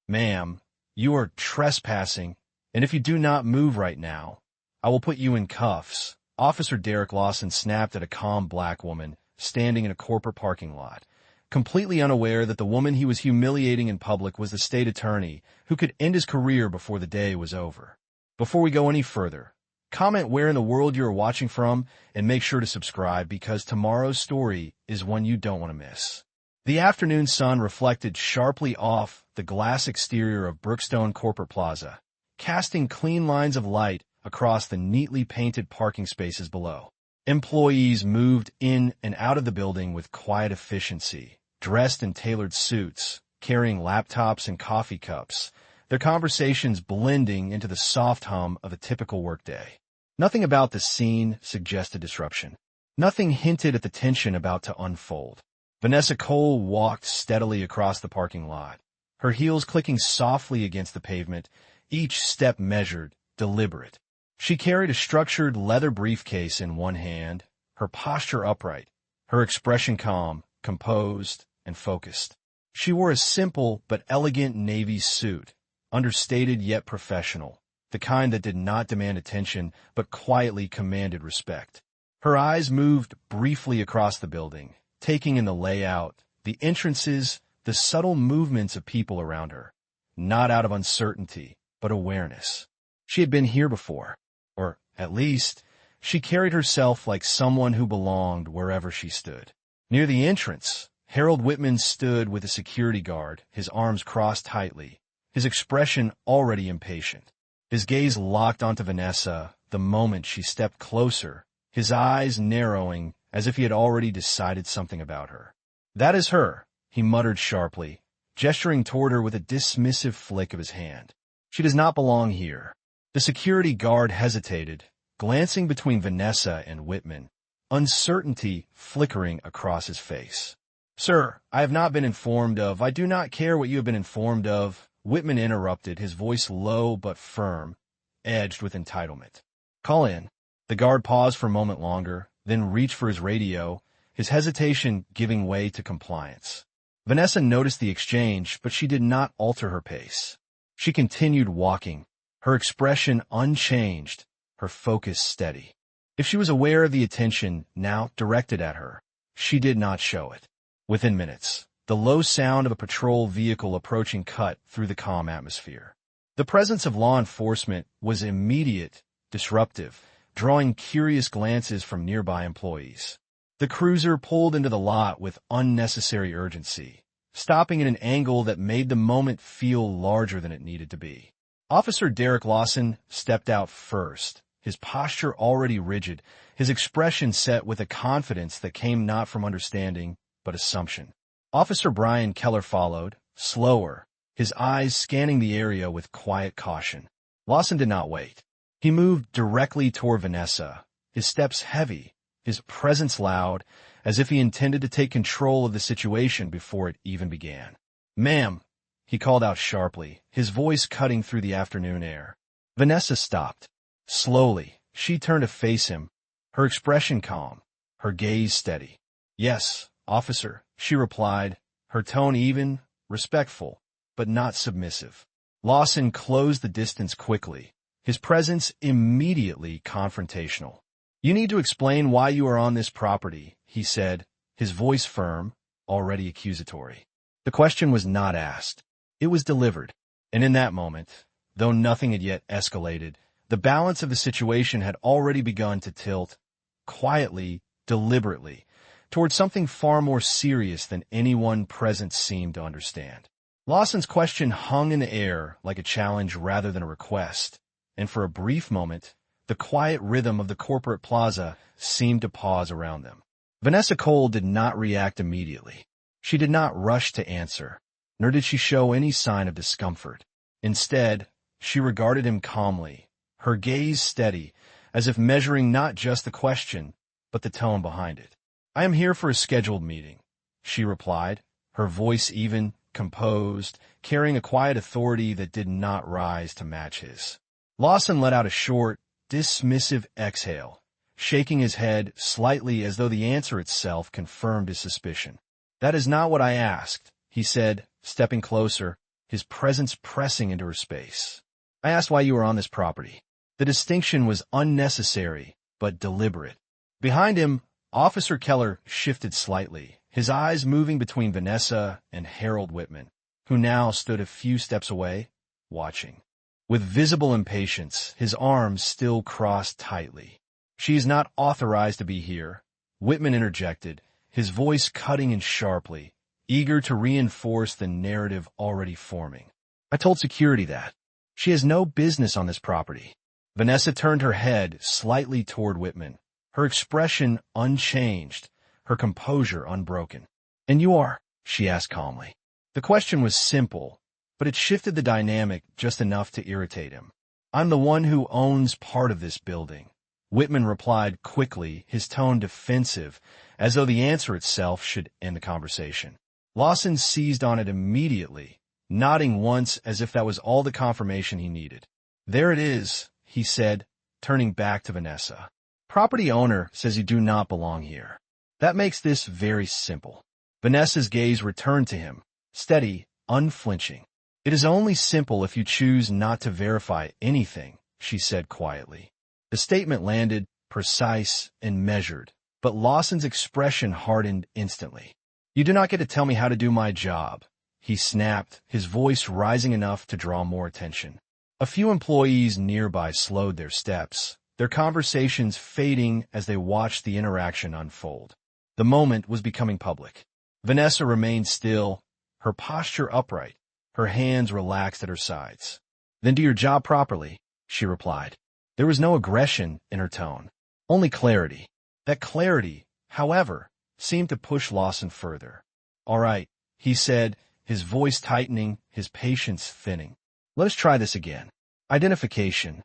Ma'am, you are trespassing, and if you do not move right now, I will put you in cuffs. Officer Derek Lawson snapped at a calm black woman standing in a corporate parking lot, completely unaware that the woman he was humiliating in public was the state attorney who could end his career before the day was over. Before we go any further, comment where in the world you are watching from and make sure to subscribe because tomorrow's story is one you don't want to miss. The afternoon sun reflected sharply off the glass exterior of Brookstone Corporate Plaza, casting clean lines of light across the neatly painted parking spaces below. Employees moved in and out of the building with quiet efficiency, dressed in tailored suits, carrying laptops and coffee cups, their conversations blending into the soft hum of a typical workday. Nothing about the scene suggested disruption. Nothing hinted at the tension about to unfold. Vanessa Cole walked steadily across the parking lot, her heels clicking softly against the pavement, each step measured, deliberate. She carried a structured leather briefcase in one hand, her posture upright, her expression calm, composed, and focused. She wore a simple but elegant navy suit, understated yet professional, the kind that did not demand attention but quietly commanded respect. Her eyes moved briefly across the building, taking in the layout, the entrances, the subtle movements of people around her, not out of uncertainty, but awareness. She had been here before, or, at least, she carried herself like someone who belonged wherever she stood. Near the entrance, Harold Whitman stood with a security guard, his arms crossed tightly, his expression already impatient. His gaze locked onto Vanessa the moment she stepped closer, his eyes narrowing as if he had already decided something about her. "That is her," he muttered sharply, gesturing toward her with a dismissive flick of his hand. "She does not belong here." The security guard hesitated, glancing between Vanessa and Whitman, uncertainty flickering across his face. "Sir, I have not been informed of. I do not care what you have been informed of," Whitman interrupted, his voice low but firm, edged with entitlement. "Call in." The guard paused for a moment longer, then reached for his radio, his hesitation giving way to compliance. Vanessa noticed the exchange, but she did not alter her pace. She continued walking, her expression unchanged, her focus steady. If she was aware of the attention now directed at her, she did not show it. Within minutes, the low sound of a patrol vehicle approaching cut through the calm atmosphere. The presence of law enforcement was immediate, disruptive, drawing curious glances from nearby employees. The cruiser pulled into the lot with unnecessary urgency, stopping at an angle that made the moment feel larger than it needed to be. Officer Derek Lawson stepped out first, his posture already rigid, his expression set with a confidence that came not from understanding, but assumption. Officer Brian Keller followed, slower, his eyes scanning the area with quiet caution. Lawson did not wait. He moved directly toward Vanessa, his steps heavy, his presence loud, as if he intended to take control of the situation before it even began. "Ma'am," he called out sharply, his voice cutting through the afternoon air. Vanessa stopped. Slowly, she turned to face him, her expression calm, her gaze steady. "Yes, officer," she replied, her tone even, respectful, but not submissive. Lawson closed the distance quickly, his presence immediately confrontational. "You need to explain why you are on this property," he said, his voice firm, already accusatory. The question was not asked. It was delivered. And in that moment, though nothing had yet escalated, the balance of the situation had already begun to tilt, quietly, deliberately, towards something far more serious than anyone present seemed to understand. Lawson's question hung in the air like a challenge rather than a request, and for a brief moment, the quiet rhythm of the corporate plaza seemed to pause around them. Vanessa Cole did not react immediately. She did not rush to answer, nor did she show any sign of discomfort. Instead, she regarded him calmly, her gaze steady, as if measuring not just the question, but the tone behind it. "I am here for a scheduled meeting," she replied, her voice even, composed, carrying a quiet authority that did not rise to match his. Lawson let out a short, dismissive exhale, shaking his head slightly as though the answer itself confirmed his suspicion. "That is not what I asked," he said, stepping closer, his presence pressing into her space. I asked why you were on this property. The distinction was unnecessary, but deliberate. Behind him, Officer Keller shifted slightly, his eyes moving between Vanessa and Harold Whitman, who now stood a few steps away, watching. With visible impatience, his arms still crossed tightly. She is not authorized to be here, Whitman interjected, his voice cutting in sharply, eager to reinforce the narrative already forming. I told security that. She has no business on this property. Vanessa turned her head slightly toward Whitman, her expression unchanged, her composure unbroken. And you are? She asked calmly. The question was simple, but it shifted the dynamic just enough to irritate him. I'm the one who owns part of this building. Whitman replied quickly, his tone defensive, as though the answer itself should end the conversation. Lawson seized on it immediately, nodding once as if that was all the confirmation he needed. There it is, he said, turning back to Vanessa. Property owner says you do not belong here. That makes this very simple. Vanessa's gaze returned to him, steady, unflinching. It is only simple if you choose not to verify anything, she said quietly. The statement landed, precise and measured, but Lawson's expression hardened instantly. You do not get to tell me how to do my job, he snapped, his voice rising enough to draw more attention. A few employees nearby slowed their steps, their conversations fading as they watched the interaction unfold. The moment was becoming public. Vanessa remained still, her posture upright, her hands relaxed at her sides. Then do your job properly, she replied. There was no aggression in her tone, only clarity. That clarity, however, seemed to push Lawson further. All right, he said, his voice tightening, his patience thinning. Let us try this again. Identification.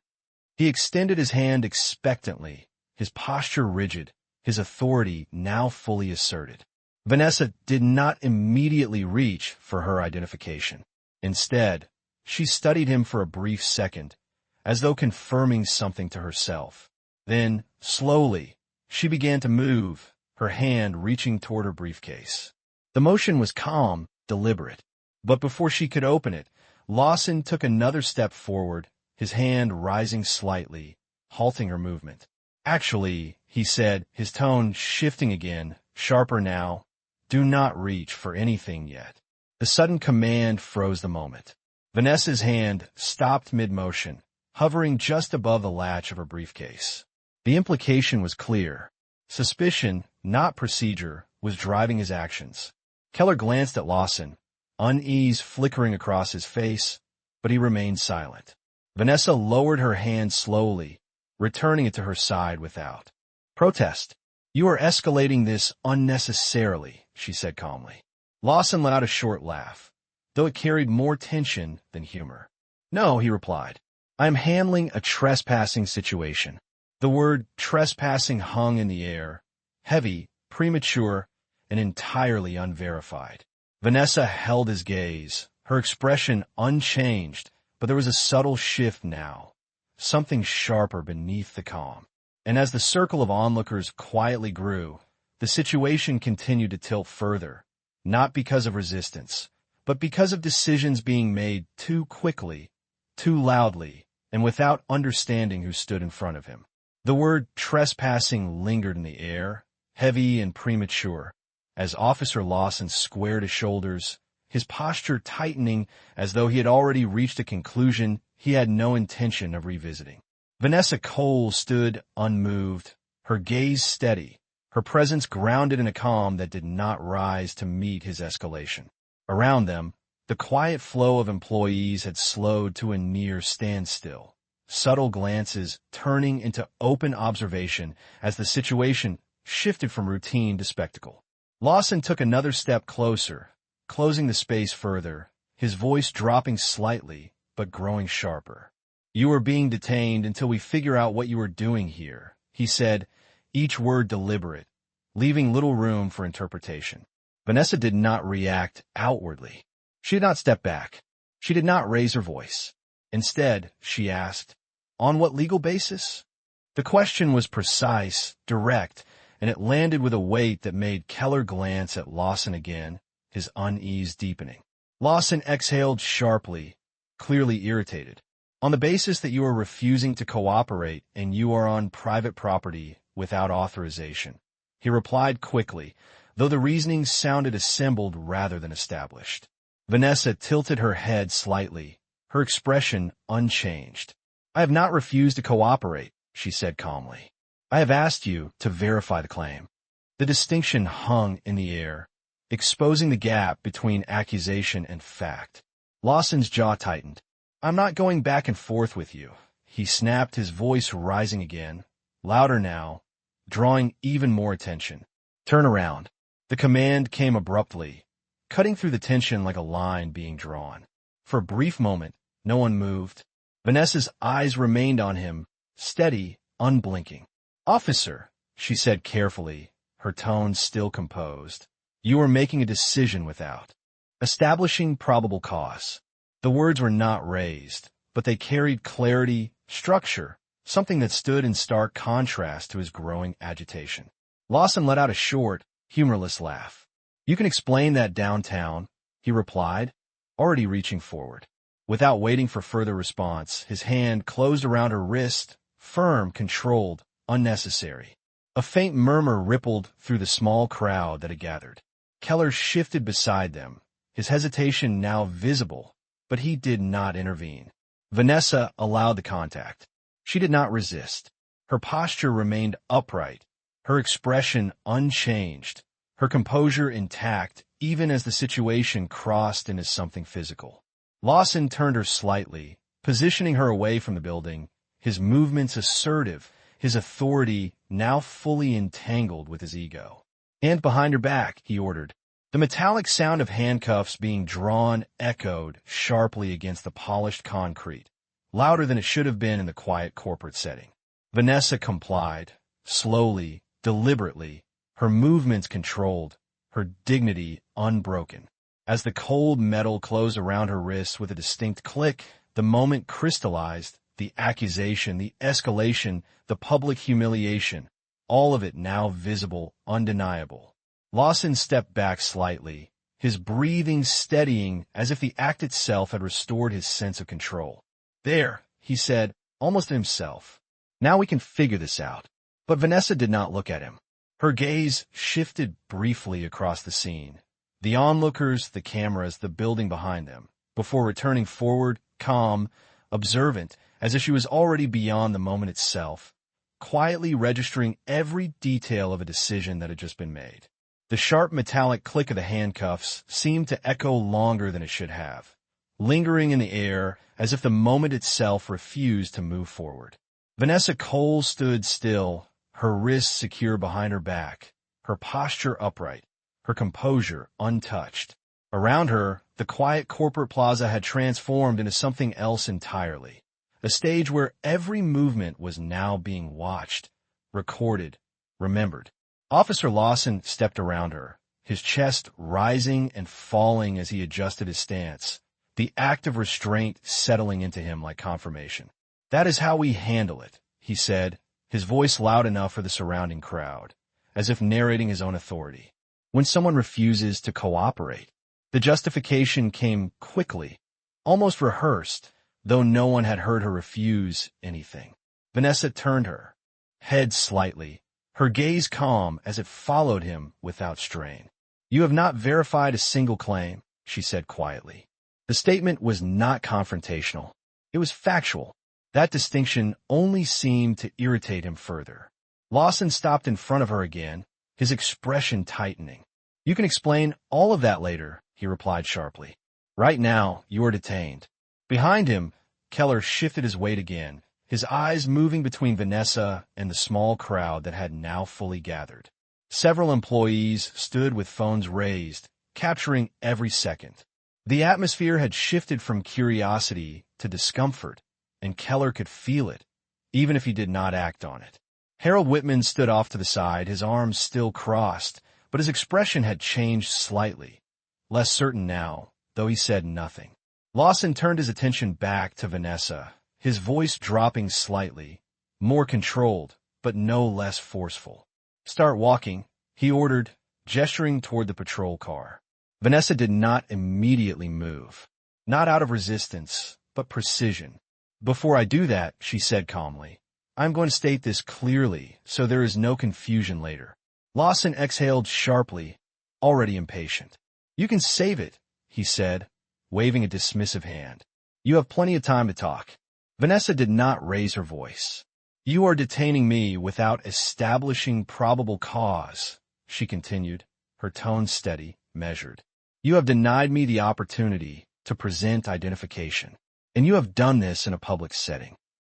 He extended his hand expectantly, his posture rigid, his authority now fully asserted. Vanessa did not immediately reach for her identification. Instead, she studied him for a brief second, as though confirming something to herself. Then, slowly, she began to move, her hand reaching toward her briefcase. The motion was calm, deliberate. But before she could open it, Lawson took another step forward, his hand rising slightly, halting her movement. Actually, he said, his tone shifting again, sharper now, do not reach for anything yet. The sudden command froze the moment. Vanessa's hand stopped mid-motion, hovering just above the latch of her briefcase. The implication was clear. Suspicion, not procedure, was driving his actions. Keller glanced at Lawson, unease flickering across his face, but he remained silent. Vanessa lowered her hand slowly, returning it to her side without protest. You are escalating this unnecessarily, she said calmly. Lawson let out a short laugh, though it carried more tension than humor. No, he replied. I am handling a trespassing situation. The word trespassing hung in the air, heavy, premature, and entirely unverified. Vanessa held his gaze, her expression unchanged, but there was a subtle shift now, something sharper beneath the calm. And as the circle of onlookers quietly grew, the situation continued to tilt further, not because of resistance, but because of decisions being made too quickly, too loudly, and without understanding who stood in front of him. The word trespassing lingered in the air, heavy and premature, as Officer Lawson squared his shoulders, his posture tightening as though he had already reached a conclusion he had no intention of revisiting. Vanessa Cole stood unmoved, her gaze steady, her presence grounded in a calm that did not rise to meet his escalation. Around them, the quiet flow of employees had slowed to a near standstill, subtle glances turning into open observation as the situation shifted from routine to spectacle. Lawson took another step closer, closing the space further, his voice dropping slightly but growing sharper. You are being detained until we figure out what you are doing here, he said, each word deliberate, leaving little room for interpretation. Vanessa did not react outwardly. She did not step back. She did not raise her voice. Instead, she asked, on what legal basis? The question was precise, direct, and it landed with a weight that made Keller glance at Lawson again, his unease deepening. Lawson exhaled sharply, clearly irritated. On the basis that you are refusing to cooperate and you are on private property without authorization, he replied quickly, though the reasoning sounded assembled rather than established. Vanessa tilted her head slightly, her expression unchanged. I have not refused to cooperate, she said calmly. I have asked you to verify the claim. The distinction hung in the air, exposing the gap between accusation and fact. Lawson's jaw tightened. I'm not going back and forth with you, he snapped, his voice rising again, louder now, drawing even more attention. Turn around. The command came abruptly, cutting through the tension like a line being drawn. For a brief moment, no one moved. Vanessa's eyes remained on him, steady, unblinking. Officer, she said carefully, her tone still composed. You are making a decision without establishing probable cause. The words were not raised, but they carried clarity, structure, something that stood in stark contrast to his growing agitation. Lawson let out a short, humorless laugh. You can explain that downtown, he replied, already reaching forward. Without waiting for further response, his hand closed around her wrist, firm, controlled, unnecessary. A faint murmur rippled through the small crowd that had gathered. Keller shifted beside them, his hesitation now visible, but he did not intervene. Vanessa allowed the contact. She did not resist. Her posture remained upright, her expression unchanged, her composure intact even as the situation crossed into something physical. Lawson turned her slightly, positioning her away from the building, his movements assertive, his authority now fully entangled with his ego. Hand behind her back, he ordered. The metallic sound of handcuffs being drawn echoed sharply against the polished concrete, louder than it should have been in the quiet corporate setting. Vanessa complied, slowly, deliberately, her movements controlled, her dignity unbroken. As the cold metal closed around her wrists with a distinct click, the moment crystallized, the accusation, the escalation, the public humiliation, all of it now visible, undeniable. Lawson stepped back slightly, his breathing steadying as if the act itself had restored his sense of control. There, he said, almost to himself. Now we can figure this out. But Vanessa did not look at him. Her gaze shifted briefly across the scene. The onlookers, the cameras, the building behind them, before returning forward, calm, observant, as if she was already beyond the moment itself, quietly registering every detail of a decision that had just been made. The sharp metallic click of the handcuffs seemed to echo longer than it should have, lingering in the air as if the moment itself refused to move forward. Vanessa Cole stood still, her wrists secure behind her back, her posture upright, her composure untouched. Around her, the quiet corporate plaza had transformed into something else entirely, a stage where every movement was now being watched, recorded, remembered. Officer Lawson stepped around her, his chest rising and falling as he adjusted his stance, the act of restraint settling into him like confirmation. That is how we handle it, he said, his voice loud enough for the surrounding crowd, as if narrating his own authority. When someone refuses to cooperate, the justification came quickly, almost rehearsed, though no one had heard her refuse anything. Vanessa turned her head slightly, her gaze calm as it followed him without strain. You have not verified a single claim, she said quietly. The statement was not confrontational. It was factual. That distinction only seemed to irritate him further. Lawson stopped in front of her again, his expression tightening. You can explain all of that later, he replied sharply. Right now, you are detained. Behind him, Keller shifted his weight again, his eyes moving between Vanessa and the small crowd that had now fully gathered. Several employees stood with phones raised, capturing every second. The atmosphere had shifted from curiosity to discomfort, and Keller could feel it, even if he did not act on it. Harold Whitman stood off to the side, his arms still crossed, but his expression had changed slightly, less certain now, though he said nothing. Lawson turned his attention back to Vanessa, his voice dropping slightly, more controlled, but no less forceful. Start walking, he ordered, gesturing toward the patrol car. Vanessa did not immediately move. Not out of resistance, but precision. "Before I do that," she said calmly, "I'm going to state this clearly so there is no confusion later." Lawson exhaled sharply, already impatient. "You can save it," he said, waving a dismissive hand. "You have plenty of time to talk." Vanessa did not raise her voice. "You are detaining me without establishing probable cause," she continued, her tone steady, measured. "You have denied me the opportunity to present identification, and you have done this in a public setting."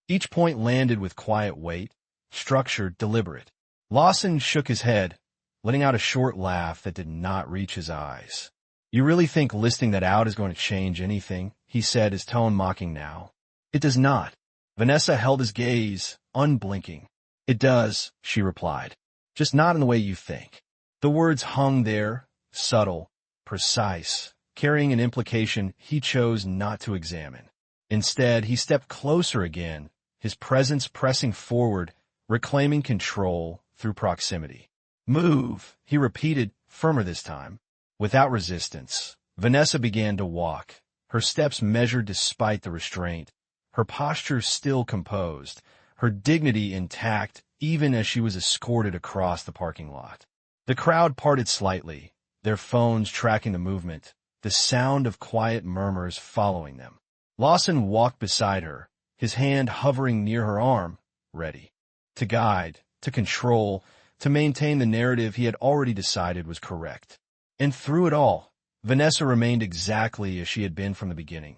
Each point landed with quiet weight, structured, deliberate. Lawson shook his head, letting out a short laugh that did not reach his eyes. "You really think listing that out is going to change anything?" he said, his tone mocking now. "It does not." Vanessa held his gaze, unblinking. "It does," she replied. "Just not in the way you think." The words hung there, subtle, precise, carrying an implication he chose not to examine. Instead, he stepped closer again, his presence pressing forward, reclaiming control through proximity. "Move," he repeated, firmer this time. Without resistance, Vanessa began to walk, her steps measured despite the restraint, her posture still composed, her dignity intact even as she was escorted across the parking lot. The crowd parted slightly, their phones tracking the movement, the sound of quiet murmurs following them. Lawson walked beside her, his hand hovering near her arm, ready to guide, to control, to maintain the narrative he had already decided was correct. And through it all, Vanessa remained exactly as she had been from the beginning,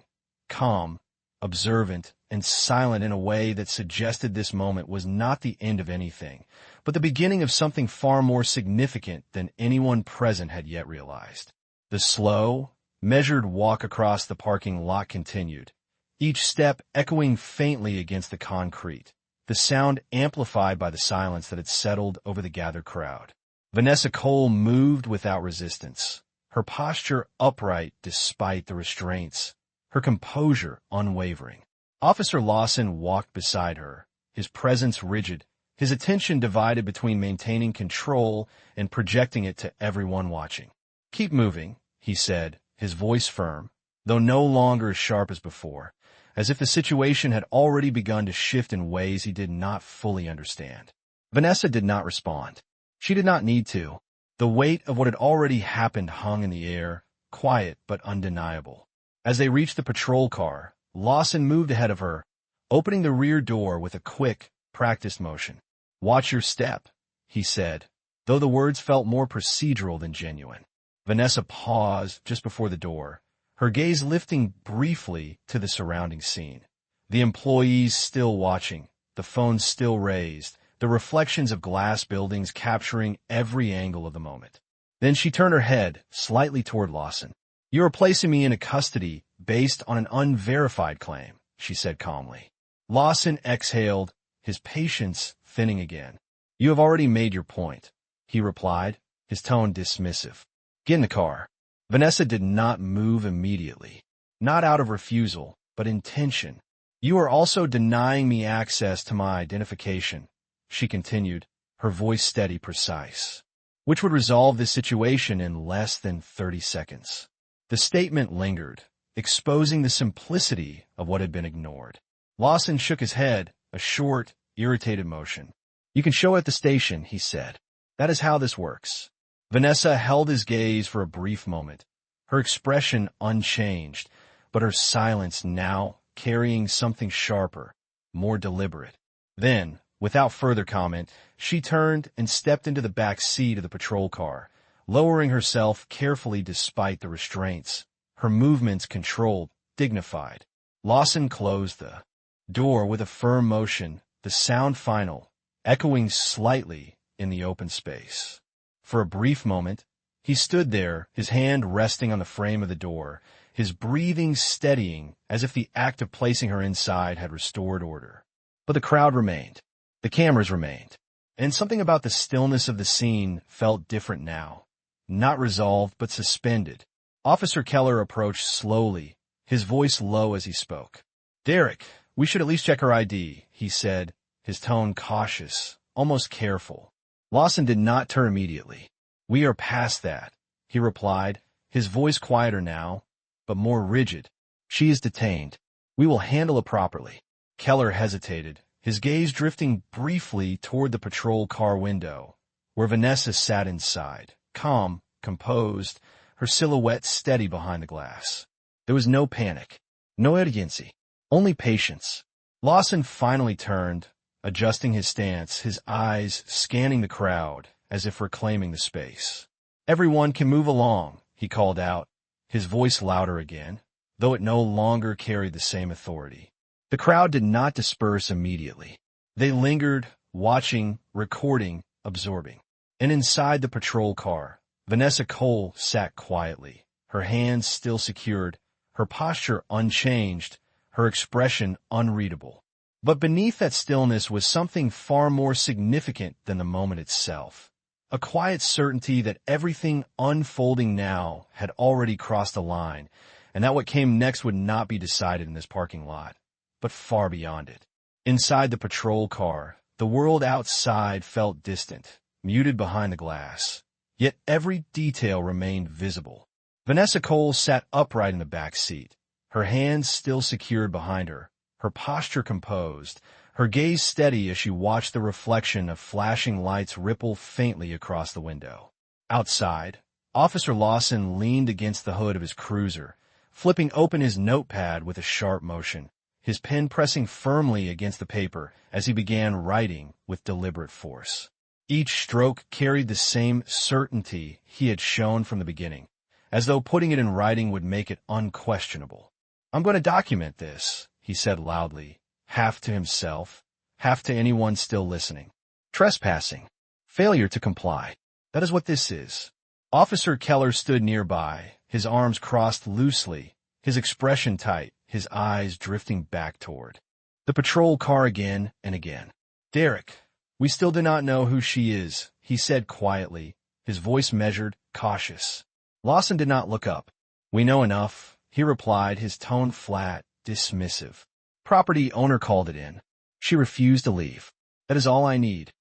calm, observant, and silent in a way that suggested this moment was not the end of anything, but the beginning of something far more significant than anyone present had yet realized. The slow, measured walk across the parking lot continued, each step echoing faintly against the concrete, the sound amplified by the silence that had settled over the gathered crowd. Vanessa Cole moved without resistance, her posture upright despite the restraints, her composure unwavering. Officer Lawson walked beside her, his presence rigid, his attention divided between maintaining control and projecting it to everyone watching. "Keep moving," he said, his voice firm, though no longer as sharp as before, as if the situation had already begun to shift in ways he did not fully understand. Vanessa did not respond. She did not need to. The weight of what had already happened hung in the air, quiet but undeniable. As they reached the patrol car, Lawson moved ahead of her, opening the rear door with a quick, practiced motion. "Watch your step," he said, though the words felt more procedural than genuine. Vanessa paused just before the door, her gaze lifting briefly to the surrounding scene. The employees still watching, the phones still raised, the reflections of glass buildings capturing every angle of the moment. Then she turned her head slightly toward Lawson. "You are placing me into custody based on an unverified claim," she said calmly. Lawson exhaled, his patience thinning again. "You have already made your point," he replied, his tone dismissive. "Get in the car." Vanessa did not move immediately, not out of refusal, but intention. "You are also denying me access to my identification," she continued, her voice steady, precise, "which would resolve this situation in less than 30 seconds. The statement lingered, exposing the simplicity of what had been ignored. Lawson shook his head, a short, irritated motion. "You can show at the station," he said. "That is how this works." Vanessa held his gaze for a brief moment, her expression unchanged, but her silence now carrying something sharper, more deliberate. Then, without further comment, she turned and stepped into the back seat of the patrol car, lowering herself carefully despite the restraints, her movements controlled, dignified. Lawson closed the door with a firm motion, the sound final, echoing slightly in the open space. For a brief moment, he stood there, his hand resting on the frame of the door, his breathing steadying as if the act of placing her inside had restored order. But the crowd remained. The cameras remained. And something about the stillness of the scene felt different now. Not resolved, but suspended. Officer Keller approached slowly, his voice low as he spoke. "Derek, we should at least check her ID," he said, his tone cautious, almost careful. Lawson did not turn immediately. "We are past that," he replied, his voice quieter now, but more rigid. She is detained. We will handle it properly. Keller hesitated, his gaze drifting briefly toward the patrol car window, where Vanessa sat inside, calm, composed, her silhouette steady behind the glass. There was no panic, no urgency, only patience. Lawson finally turned, adjusting his stance, his eyes scanning the crowd as if reclaiming the space. "Everyone can move along," he called out, his voice louder again, though it no longer carried the same authority. The crowd did not disperse immediately. They lingered, watching, recording, absorbing. And inside the patrol car, Vanessa Cole sat quietly, her hands still secured, her posture unchanged, her expression unreadable. But beneath that stillness was something far more significant than the moment itself. A quiet certainty that everything unfolding now had already crossed a line, and that what came next would not be decided in this parking lot, but far beyond it. Inside the patrol car, the world outside felt distant, muted behind the glass. Yet every detail remained visible. Vanessa Cole sat upright in the back seat, her hands still secured behind her, her posture composed, her gaze steady as she watched the reflection of flashing lights ripple faintly across the window. Outside, Officer Lawson leaned against the hood of his cruiser, flipping open his notepad with a sharp motion, his pen pressing firmly against the paper as he began writing with deliberate force. Each stroke carried the same certainty he had shown from the beginning, as though putting it in writing would make it unquestionable. "I'm going to document this," he said loudly, half to himself, half to anyone still listening. "Trespassing. Failure to comply. That is what this is." Officer Keller stood nearby, his arms crossed loosely, his expression tight, his eyes drifting back toward the patrol car again and again. "Derek, we still do not know who she is," he said quietly, his voice measured, cautious. Lawson did not look up. "We know enough," he replied, his tone flat, dismissive. "Property owner called it in. She refused to leave. That is all I need."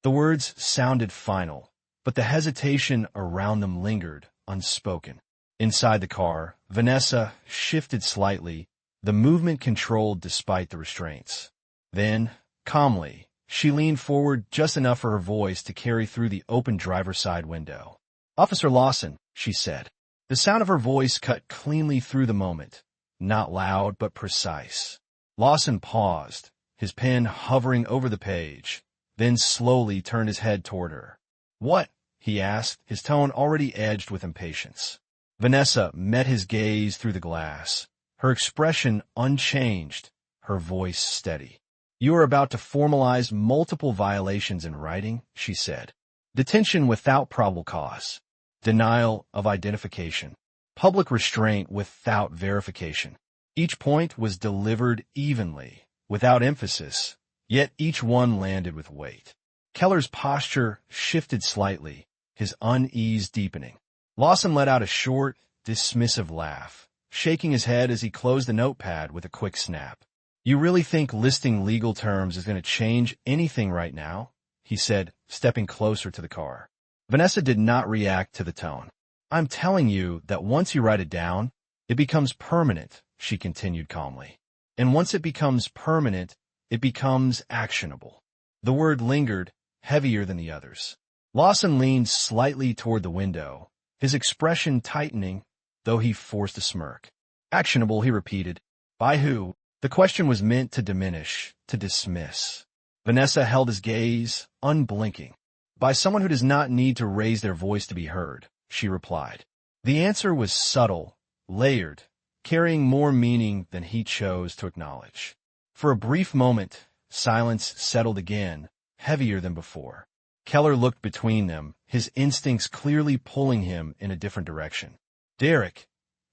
The words sounded final, but the hesitation around them lingered, unspoken. Inside the car, Vanessa shifted slightly, the movement controlled despite the restraints. Then, calmly, she leaned forward just enough for her voice to carry through the open driver's side window. "Officer Lawson," she said. The sound of her voice cut cleanly through the moment, not loud but precise. Lawson paused, his pen hovering over the page, then slowly turned his head toward her. "What?" he asked, his tone already edged with impatience. Vanessa met his gaze through the glass, her expression unchanged, her voice steady. "You are about to formalize multiple violations in writing," she said. "Detention without probable cause, denial of identification, public restraint without verification." Each point was delivered evenly, without emphasis, yet each one landed with weight. Keller's posture shifted slightly, his unease deepening. Lawson let out a short, dismissive laugh, shaking his head as he closed the notepad with a quick snap. "You really think listing legal terms is going to change anything right now?" he said, stepping closer to the car. Vanessa did not react to the tone. "I'm telling you that once you write it down, it becomes permanent," she continued calmly. "And once it becomes permanent, it becomes actionable." The word lingered, heavier than the others. Lawson leaned slightly toward the window, his expression tightening, though he forced a smirk. "Actionable," he repeated. "By who?" The question was meant to diminish, to dismiss. Vanessa held his gaze, unblinking. "By someone who does not need to raise their voice to be heard," she replied. The answer was subtle, layered, carrying more meaning than he chose to acknowledge. For a brief moment, silence settled again, heavier than before. Keller looked between them, his instincts clearly pulling him in a different direction. "Derek,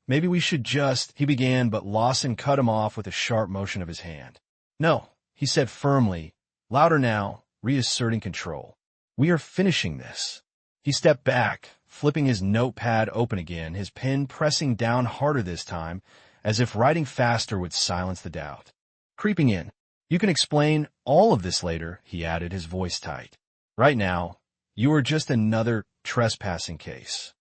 maybe we should just—" he began, but Lawson cut him off with a sharp motion of his hand. "No," he said firmly, louder now, reasserting control. "We are finishing this." He stepped back, flipping his notepad open again, his pen pressing down harder this time, as if writing faster would silence the doubt. Creeping in. "You can explain all of this later," he added, his voice tight. "Right now, you are just another trespassing case."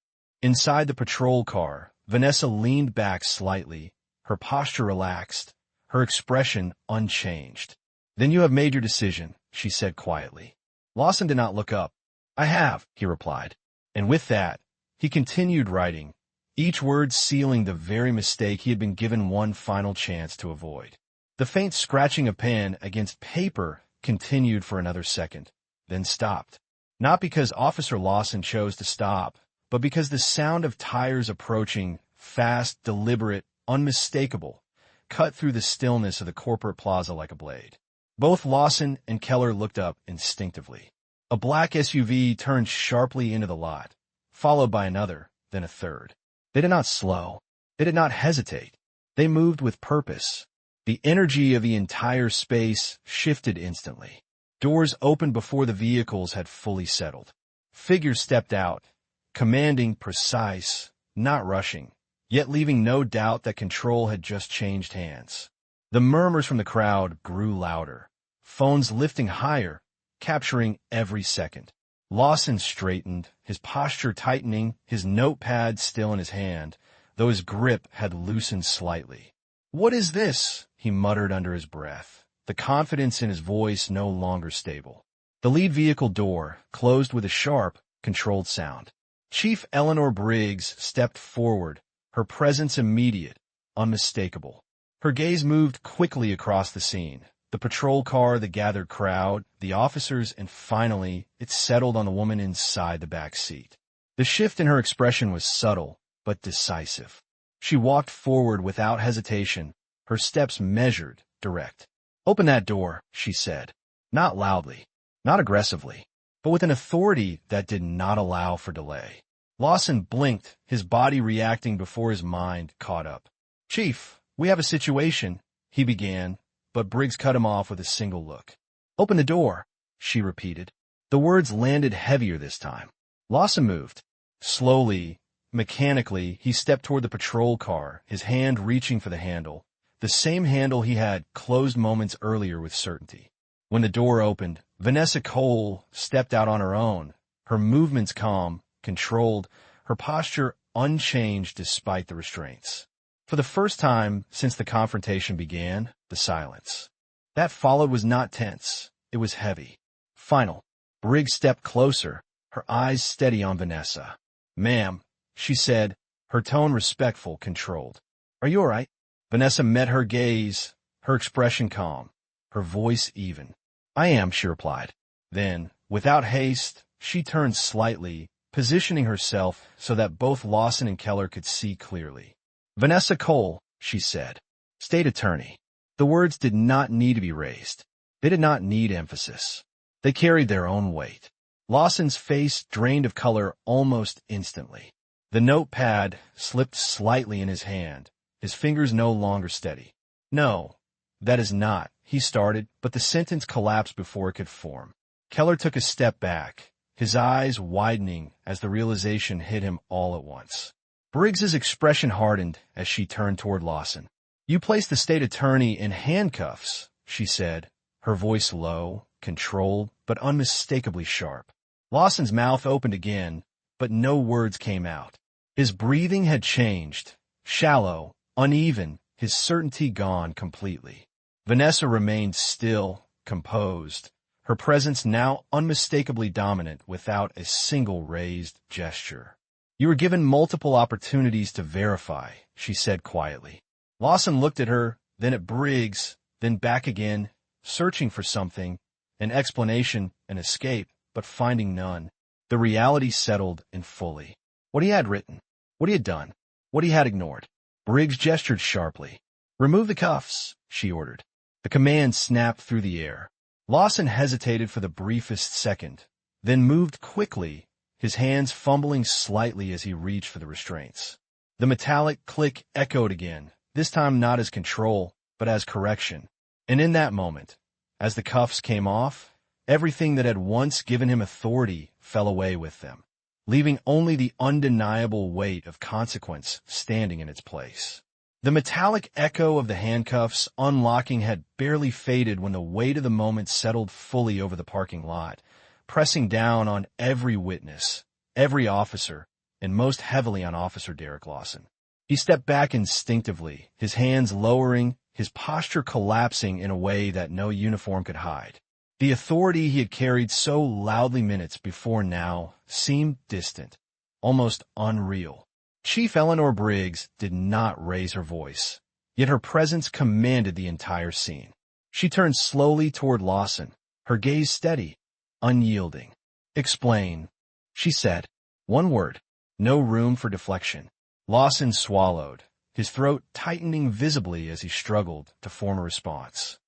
Inside the patrol car, Vanessa leaned back slightly, her posture relaxed, her expression unchanged. "Then you have made your decision," she said quietly. Lawson did not look up. "I have," he replied. And with that, he continued writing, each word sealing the very mistake he had been given one final chance to avoid. The faint scratching of pen against paper continued for another second, then stopped. Not because Officer Lawson chose to stop, but because the sound of tires approaching, fast, deliberate, unmistakable, cut through the stillness of the corporate plaza like a blade. Both Lawson and Keller looked up instinctively. A black SUV turned sharply into the lot, followed by another, then a third. They did not slow. They did not hesitate. They moved with purpose. The energy of the entire space shifted instantly. Doors opened before the vehicles had fully settled. Figures stepped out, commanding, precise, not rushing, yet leaving no doubt that control had just changed hands. The murmurs from the crowd grew louder, phones lifting higher, capturing every second. Lawson straightened, his posture tightening, his notepad still in his hand, though his grip had loosened slightly. "What is this?" he muttered under his breath, the confidence in his voice no longer stable. The lead vehicle door closed with a sharp, controlled sound. Chief Eleanor Briggs stepped forward, her presence immediate, unmistakable. Her gaze moved quickly across the scene. The patrol car, the gathered crowd, the officers, and finally, it settled on the woman inside the back seat. The shift in her expression was subtle, but decisive. She walked forward without hesitation, her steps measured, direct. "Open that door," she said. Not loudly, not aggressively, but with an authority that did not allow for delay. Lawson blinked, his body reacting before his mind caught up. "Chief, we have a situation," he began, but Briggs cut him off with a single look. "Open the door," she repeated. The words landed heavier this time. Lawson moved. Slowly, mechanically, he stepped toward the patrol car, his hand reaching for the handle, the same handle he had closed moments earlier with certainty. When the door opened, Vanessa Cole stepped out on her own, her movements calm, controlled, her posture unchanged despite the restraints. For the first time since the confrontation began, the silence that followed was not tense. It was heavy. Final. Briggs stepped closer, her eyes steady on Vanessa. "Ma'am," she said, her tone respectful, controlled. "Are you all right?" Vanessa met her gaze, her expression calm, her voice even. "I am," she replied. Then, without haste, she turned slightly, positioning herself so that both Lawson and Keller could see clearly. "Vanessa Cole," she said, "State Attorney." The words did not need to be raised. They did not need emphasis. They carried their own weight. Lawson's face drained of color almost instantly. The notepad slipped slightly in his hand, his fingers no longer steady. "No, that is not," he started, but the sentence collapsed before it could form. Keller took a step back, his eyes widening as the realization hit him all at once. Briggs's expression hardened as she turned toward Lawson. "You placed the state attorney in handcuffs," she said, her voice low, controlled, but unmistakably sharp. Lawson's mouth opened again, but no words came out. His breathing had changed, shallow, uneven, his certainty gone completely. Vanessa remained still, composed, her presence now unmistakably dominant without a single raised gesture. "You were given multiple opportunities to verify," she said quietly. Lawson looked at her, then at Briggs, then back again, searching for something, an explanation, an escape, but finding none. The reality settled in fully. What he had written, what he had done, what he had ignored. Briggs gestured sharply. "Remove the cuffs," she ordered. The command snapped through the air. Lawson hesitated for the briefest second, then moved quickly, his hands fumbling slightly as he reached for the restraints. The metallic click echoed again, this time not as control, but as correction. And in that moment, as the cuffs came off, everything that had once given him authority fell away with them, leaving only the undeniable weight of consequence standing in its place. The metallic echo of the handcuffs unlocking had barely faded when the weight of the moment settled fully over the parking lot, pressing down on every witness, every officer, and most heavily on Officer Derek Lawson. He stepped back instinctively, his hands lowering, his posture collapsing in a way that no uniform could hide. The authority he had carried so loudly minutes before now seemed distant, almost unreal. Chief Eleanor Briggs did not raise her voice, yet her presence commanded the entire scene. She turned slowly toward Lawson, her gaze steady, unyielding. "Explain," she said. One word, no room for deflection. Lawson swallowed, his throat tightening visibly as he struggled to form a response.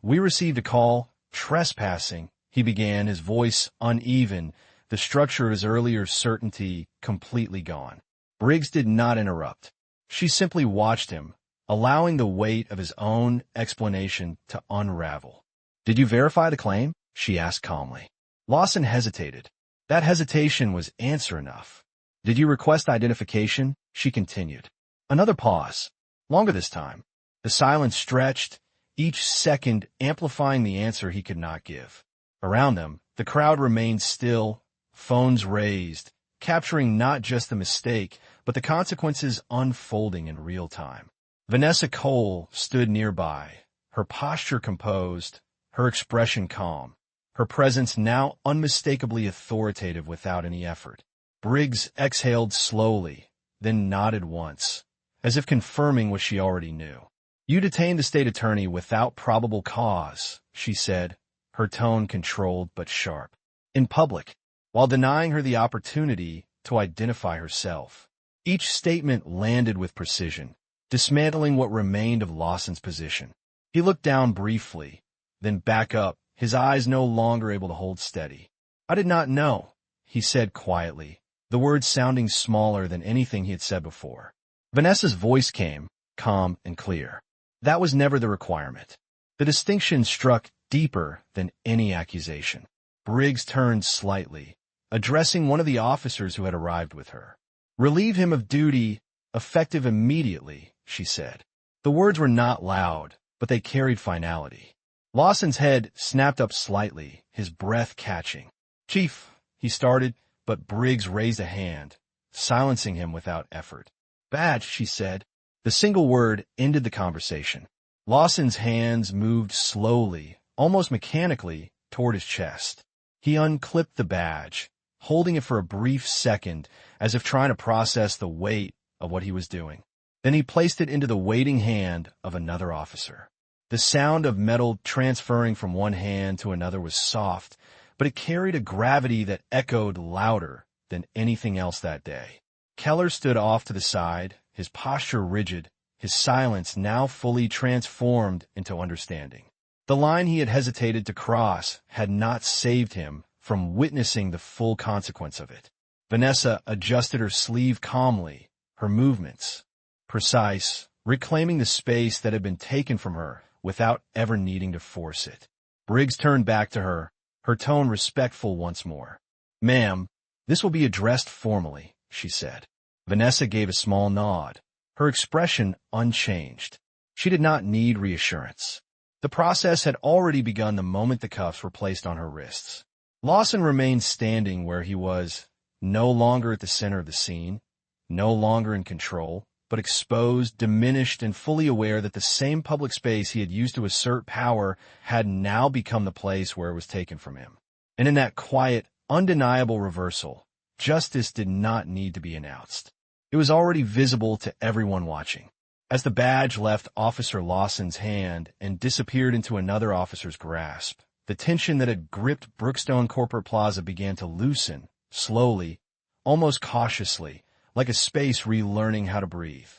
We received a call, trespassing," he began, his voice uneven, the structure of his earlier certainty completely gone. Briggs did not interrupt. She simply watched him, allowing the weight of his own explanation to unravel. "Did you verify the claim?" she asked calmly. Lawson hesitated. That hesitation was answer enough. "Did you request identification?" she continued. Another pause, longer this time. The silence stretched, each second amplifying the answer he could not give. Around them, the crowd remained still, phones raised, capturing not just the mistake, but the consequences unfolding in real time. Vanessa Cole stood nearby, her posture composed, her expression calm, her presence now unmistakably authoritative without any effort. Briggs exhaled slowly, then nodded once, as if confirming what she already knew. "You detained the state attorney without probable cause," she said, her tone controlled but sharp. "In public, while denying her the opportunity to identify herself." Each statement landed with precision, dismantling what remained of Lawson's position. He looked down briefly, then back up, his eyes no longer able to hold steady. "I did not know," he said quietly, the words sounding smaller than anything he had said before. Vanessa's voice came, calm and clear. That was never the requirement. The distinction struck deeper than any accusation. Briggs turned slightly, addressing one of the officers who had arrived with her. "Relieve him of duty, effective immediately," she said. The words were not loud, but they carried finality. Lawson's head snapped up slightly, his breath catching. "Chief," he started, but Briggs raised a hand, silencing him without effort. "Badge," she said. The single word ended the conversation. Lawson's hands moved slowly, almost mechanically, toward his chest. He unclipped the badge, holding it for a brief second, as if trying to process the weight of what he was doing. Then he placed it into the waiting hand of another officer. The sound of metal transferring from one hand to another was soft, but it carried a gravity that echoed louder than anything else that day. Keller stood off to the side, his posture rigid, his silence now fully transformed into understanding. The line he had hesitated to cross had not saved him from witnessing the full consequence of it. Vanessa adjusted her sleeve calmly, her movements precise, reclaiming the space that had been taken from her without ever needing to force it. Briggs turned back to her, her tone respectful once more. "Ma'am, this will be addressed formally," she said. Vanessa gave a small nod, her expression unchanged. She did not need reassurance. The process had already begun the moment the cuffs were placed on her wrists. Lawson remained standing where he was, no longer at the center of the scene, no longer in control, but exposed, diminished, and fully aware that the same public space he had used to assert power had now become the place where it was taken from him. And in that quiet, undeniable reversal, justice did not need to be announced. It was already visible to everyone watching. As the badge left Officer Lawson's hand and disappeared into another officer's grasp, the tension that had gripped Brookstone Corporate Plaza began to loosen, slowly, almost cautiously, like a space relearning how to breathe.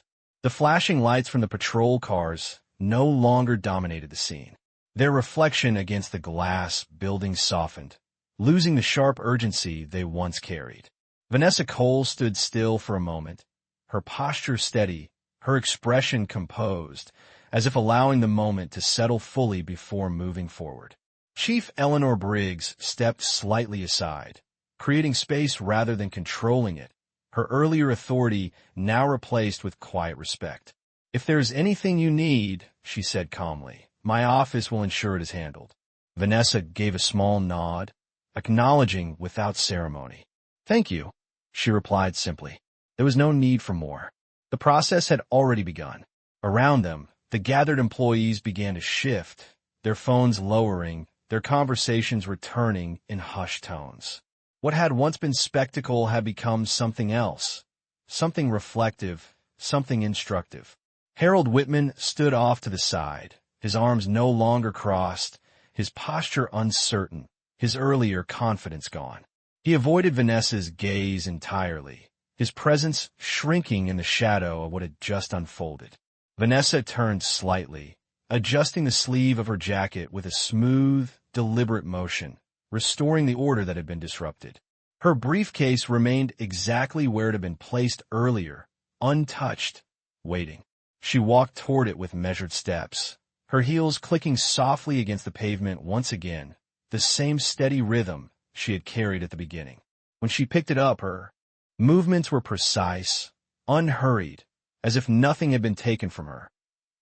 The flashing lights from the patrol cars no longer dominated the scene. Their reflection against the glass building softened, losing the sharp urgency they once carried. Vanessa Cole stood still for a moment, her posture steady, her expression composed, as if allowing the moment to settle fully before moving forward. Chief Eleanor Briggs stepped slightly aside, creating space rather than controlling it, her earlier authority now replaced with quiet respect. "If there is anything you need," she said calmly, "my office will ensure it is handled." Vanessa gave a small nod, acknowledging without ceremony. "Thank you." she replied simply. There was no need for more. The process had already begun. Around them, the gathered employees began to shift, their phones lowering, their conversations returning in hushed tones. What had once been spectacle had become something else, something reflective, something instructive. Harold Whitman stood off to the side, his arms no longer crossed, his posture uncertain, his earlier confidence gone. He avoided Vanessa's gaze entirely, his presence shrinking in the shadow of what had just unfolded. Vanessa turned slightly, adjusting the sleeve of her jacket with a smooth, deliberate motion, restoring the order that had been disrupted. Her briefcase remained exactly where it had been placed earlier, untouched, waiting. She walked toward it with measured steps, her heels clicking softly against the pavement once again, the same steady rhythm she had carried at the beginning. When she picked it up, her movements were precise, unhurried, as if nothing had been taken from her,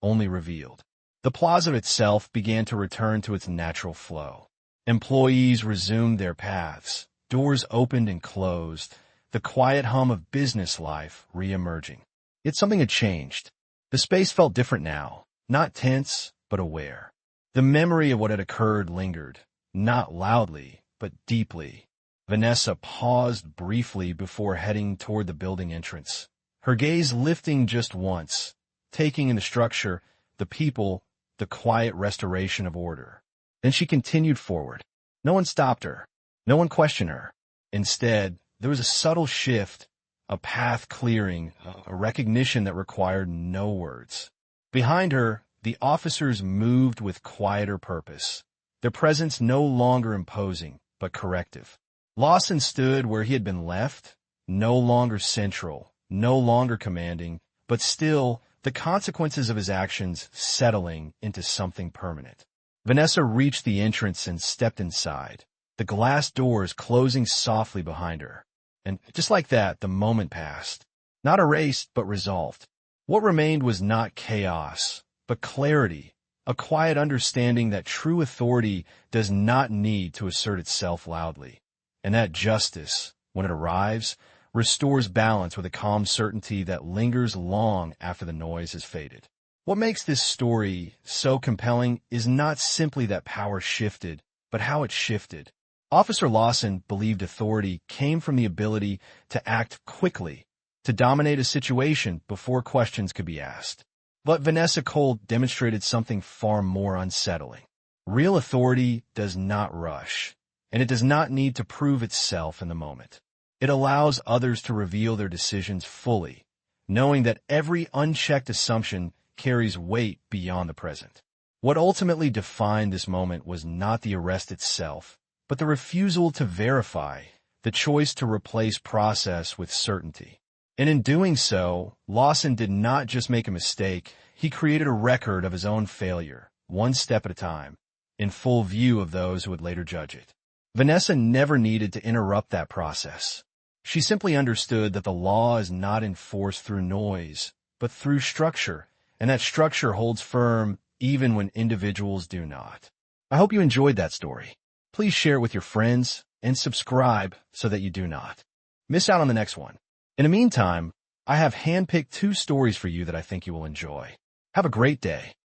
only revealed. The plaza itself began to return to its natural flow. Employees resumed their paths, doors opened and closed, the quiet hum of business life re-emerging. Yet something had changed. The space felt different now, not tense, but aware. The memory of what had occurred lingered, not loudly, but deeply. Vanessa paused briefly before heading toward the building entrance, her gaze lifting just once, taking in the structure, the people, the quiet restoration of order. Then she continued forward. No one stopped her. No one questioned her. Instead, there was a subtle shift, a path clearing, a recognition that required no words. Behind her, the officers moved with quieter purpose, their presence no longer imposing, but corrective. Lawson stood where he had been left, no longer central, no longer commanding, but still the consequences of his actions settling into something permanent. Vanessa reached the entrance and stepped inside, the glass doors closing softly behind her. And just like that, the moment passed. Not erased, but resolved. What remained was not chaos, but clarity, a quiet understanding that true authority does not need to assert itself loudly, and that justice, when it arrives, restores balance with a calm certainty that lingers long after the noise has faded. What makes this story so compelling is not simply that power shifted, but how it shifted. Officer Lawson believed authority came from the ability to act quickly, to dominate a situation before questions could be asked. But Vanessa Cole demonstrated something far more unsettling. Real authority does not rush, and it does not need to prove itself in the moment. It allows others to reveal their decisions fully, knowing that every unchecked assumption carries weight beyond the present. What ultimately defined this moment was not the arrest itself, but the refusal to verify, the choice to replace process with certainty. And in doing so, Lawson did not just make a mistake, he created a record of his own failure, one step at a time, in full view of those who would later judge it. Vanessa never needed to interrupt that process. She simply understood that the law is not enforced through noise, but through structure, and that structure holds firm even when individuals do not. I hope you enjoyed that story. Please share it with your friends and subscribe so that you do not miss out on the next one. In the meantime, I have handpicked 2 stories for you that I think you will enjoy. Have a great day.